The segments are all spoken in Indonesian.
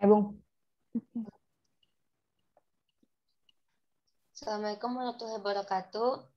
Bung. Assalamualaikum warahmatullahi wabarakatuh.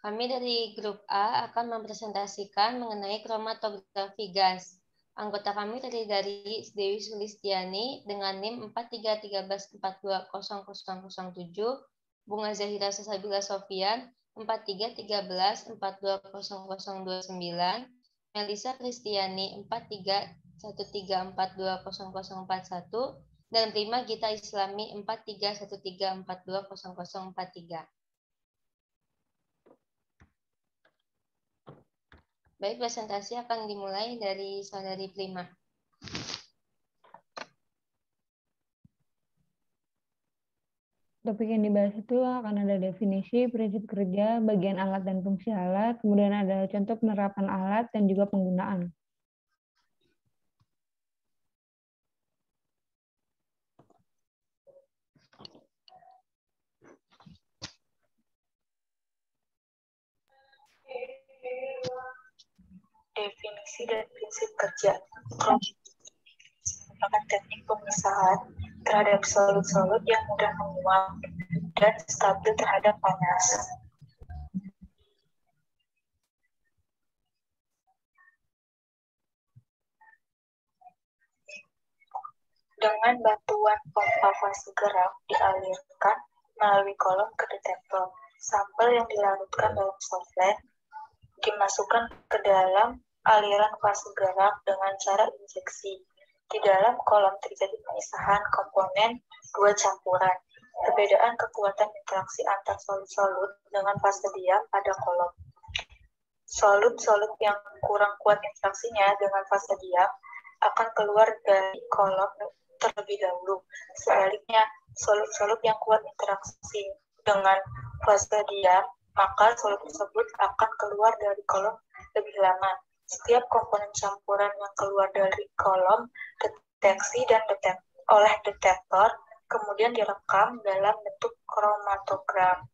Kami dari grup A akan mempresentasikan mengenai kromatografi gas. Anggota kami terdiri dari Dewi Sulistiani dengan NIM 4313420007, Bunga Zahira Sasabila Sofian 4313420029, Melisa Kristiani 4313420041, dan Prima Gita Islami 4313420043. Baik, presentasi akan dimulai dari Saudari Prima. Topik yang dibahas itu akan ada definisi, prinsip kerja, bagian alat dan fungsi alat, kemudian ada contoh penerapan alat dan juga penggunaan. Definisi dan prinsip kerja. Merupakan teknik pemisahan terhadap solut-solut yang mudah menguap dan stabil terhadap panas. Dengan bantuan pompa fase gerak dialirkan melalui kolom ke detektor. Sampel yang dilarutkan dalam solvent dimasukkan ke dalam aliran fase gerak dengan cara injeksi. Di dalam kolom terjadi pemisahan komponen dua campuran. Perbedaan kekuatan interaksi antar solut-solut dengan fase diam pada kolom. Solut-solut yang kurang kuat interaksinya dengan fase diam akan keluar dari kolom terlebih dahulu. Sebaliknya, solut-solut yang kuat interaksi dengan fase diam, maka solut tersebut akan keluar dari kolom lebih lama. Setiap komponen campuran yang keluar dari kolom deteksi dan oleh detektor kemudian direkam dalam bentuk kromatogram.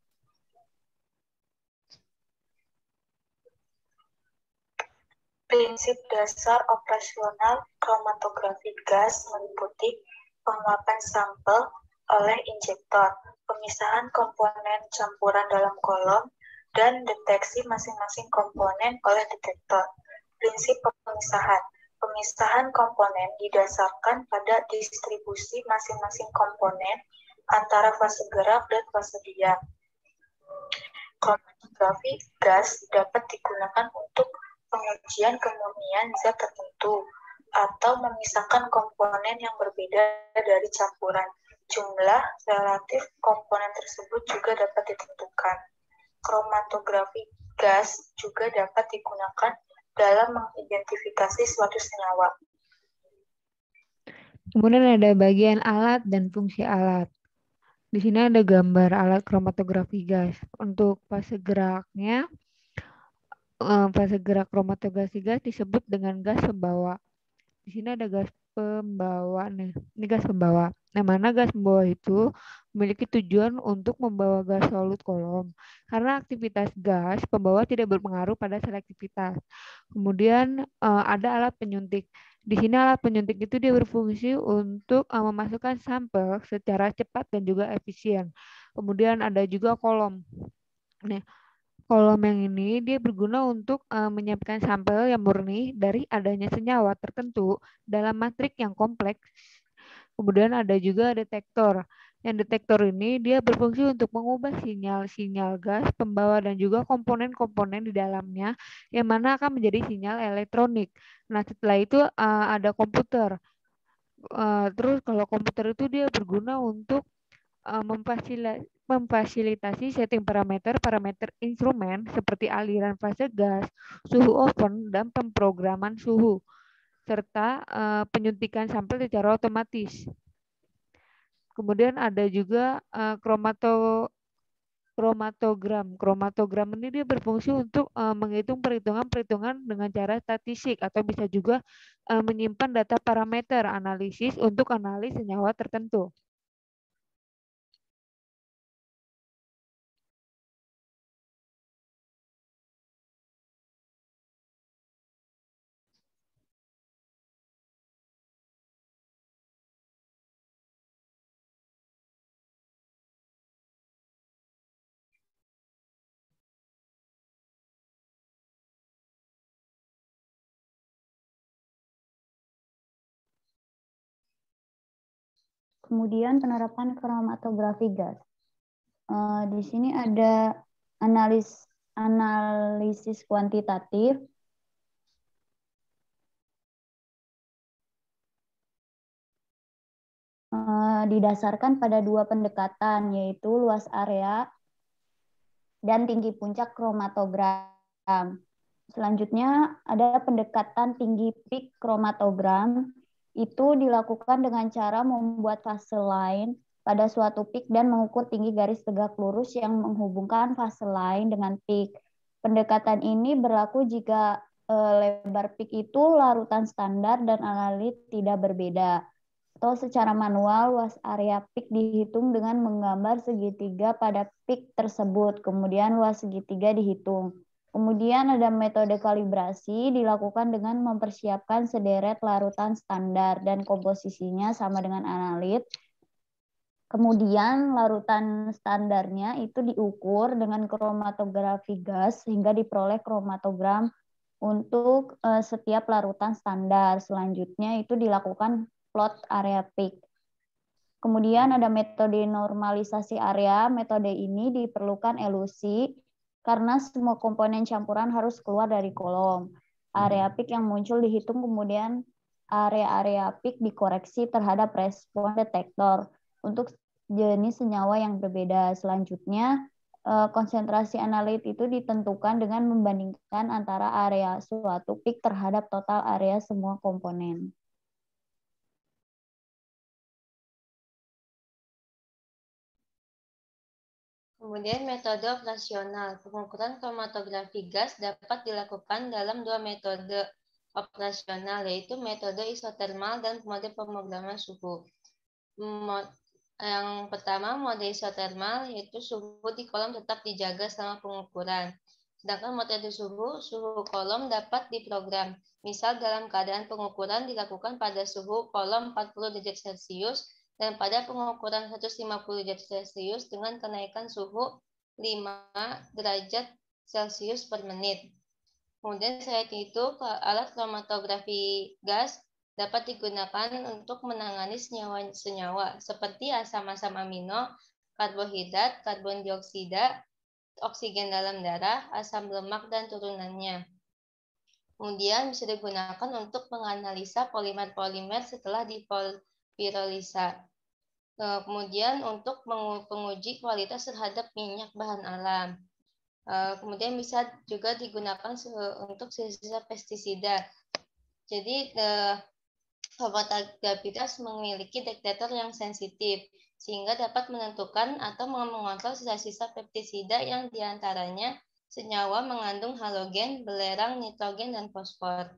Prinsip dasar operasional kromatografi gas meliputi penguapan sampel oleh injektor, pemisahan komponen campuran dalam kolom, dan deteksi masing-masing komponen oleh detektor. Prinsip pemisahan. Pemisahan komponen didasarkan pada distribusi masing-masing komponen antara fase gerak dan fase diam. Kromatografi gas dapat digunakan untuk pengujian kemurnian zat tertentu atau memisahkan komponen yang berbeda dari campuran. Jumlah relatif komponen tersebut juga dapat ditentukan. Kromatografi gas juga dapat digunakan dalam mengidentifikasi suatu senyawa. Kemudian ada bagian alat dan fungsi alat. Di sini ada gambar alat kromatografi gas. Untuk fase geraknya, fase gerak kromatografi gas disebut dengan gas pembawa. Di sini ada gas pembawa nih. Ini gas pembawa. Nah, mana gas pembawa itu memiliki tujuan untuk membawa gas solut kolom. Karena aktivitas gas pembawa tidak berpengaruh pada selektivitas. Kemudian ada alat penyuntik. Di sini alat penyuntik itu dia berfungsi untuk memasukkan sampel secara cepat dan juga efisien. Kemudian ada juga kolom. Nah, kolom yang ini dia berguna untuk menyiapkan sampel yang murni dari adanya senyawa tertentu dalam matrik yang kompleks. Kemudian ada juga detektor. Yang detektor ini dia berfungsi untuk mengubah sinyal-sinyal gas pembawa dan juga komponen-komponen di dalamnya yang mana akan menjadi sinyal elektronik. Nah, setelah itu ada komputer. Terus kalau komputer itu dia berguna untuk memfasilitasi setting parameter instrumen seperti aliran fase gas, suhu oven, dan pemrograman suhu, serta penyuntikan sampel secara otomatis. Kemudian ada juga kromatogram. Kromatogram ini dia berfungsi untuk menghitung perhitungan-perhitungan dengan cara statistik atau bisa juga menyimpan data parameter analisis untuk analis senyawa tertentu. Kemudian penerapan kromatografi gas. Di sini ada analisis kuantitatif. Didasarkan pada dua pendekatan, yaitu luas area dan tinggi puncak kromatogram. Selanjutnya ada pendekatan tinggi peak kromatogram. Itu dilakukan dengan cara membuat fase line pada suatu peak dan mengukur tinggi garis tegak lurus yang menghubungkan fase line dengan peak. Pendekatan ini berlaku jika lebar peak itu larutan standar dan analit tidak berbeda. Atau secara manual, luas area peak dihitung dengan menggambar segitiga pada peak tersebut. Kemudian luas segitiga dihitung. Kemudian ada metode kalibrasi dilakukan dengan mempersiapkan sederet larutan standar dan komposisinya sama dengan analit. Kemudian larutan standarnya itu diukur dengan kromatografi gas sehingga diperoleh kromatogram untuk setiap larutan standar. Selanjutnya itu dilakukan plot area peak. Kemudian ada metode normalisasi area. Metode ini diperlukan elusi karena semua komponen campuran harus keluar dari kolom. Area peak yang muncul dihitung, kemudian area-area peak dikoreksi terhadap respon detektor untuk jenis senyawa yang berbeda. Selanjutnya, konsentrasi analit itu ditentukan dengan membandingkan antara area suatu peak terhadap total area semua komponen. Kemudian metode operasional. Pengukuran kromatografi gas dapat dilakukan dalam dua metode operasional, yaitu metode isotermal dan mode pemrograman suhu. Yang pertama, mode isotermal, yaitu suhu di kolom tetap dijaga selama pengukuran. Sedangkan metode suhu kolom dapat diprogram. Misal dalam keadaan pengukuran dilakukan pada suhu kolom 40 derajat Celcius dan pada pengukuran 150 derajat Celcius dengan kenaikan suhu 5 derajat Celcius per menit. Kemudian selain itu, alat kromatografi gas dapat digunakan untuk menangani senyawa seperti asam-asam amino, karbohidrat, karbon dioksida, oksigen dalam darah, asam lemak, dan turunannya. Kemudian bisa digunakan untuk menganalisa polimer-polimer setelah dipirolisa. Kemudian untuk menguji kualitas terhadap minyak bahan alam. Kemudian bisa juga digunakan untuk sisa pestisida. Jadi kromatografi gas memiliki detektor yang sensitif sehingga dapat menentukan atau mengontrol sisa-sisa pestisida yang diantaranya senyawa mengandung halogen, belerang, nitrogen, dan fosfor.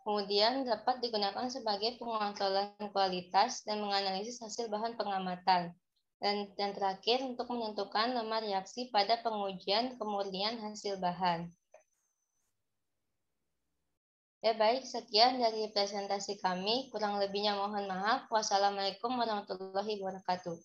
Kemudian dapat digunakan sebagai pengontrolan kualitas dan menganalisis hasil bahan pengamatan. Dan terakhir untuk menentukan lemah reaksi pada pengujian kemurnian hasil bahan. Ya baik, sekian dari presentasi kami. Kurang lebihnya mohon maaf. Wassalamualaikum warahmatullahi wabarakatuh.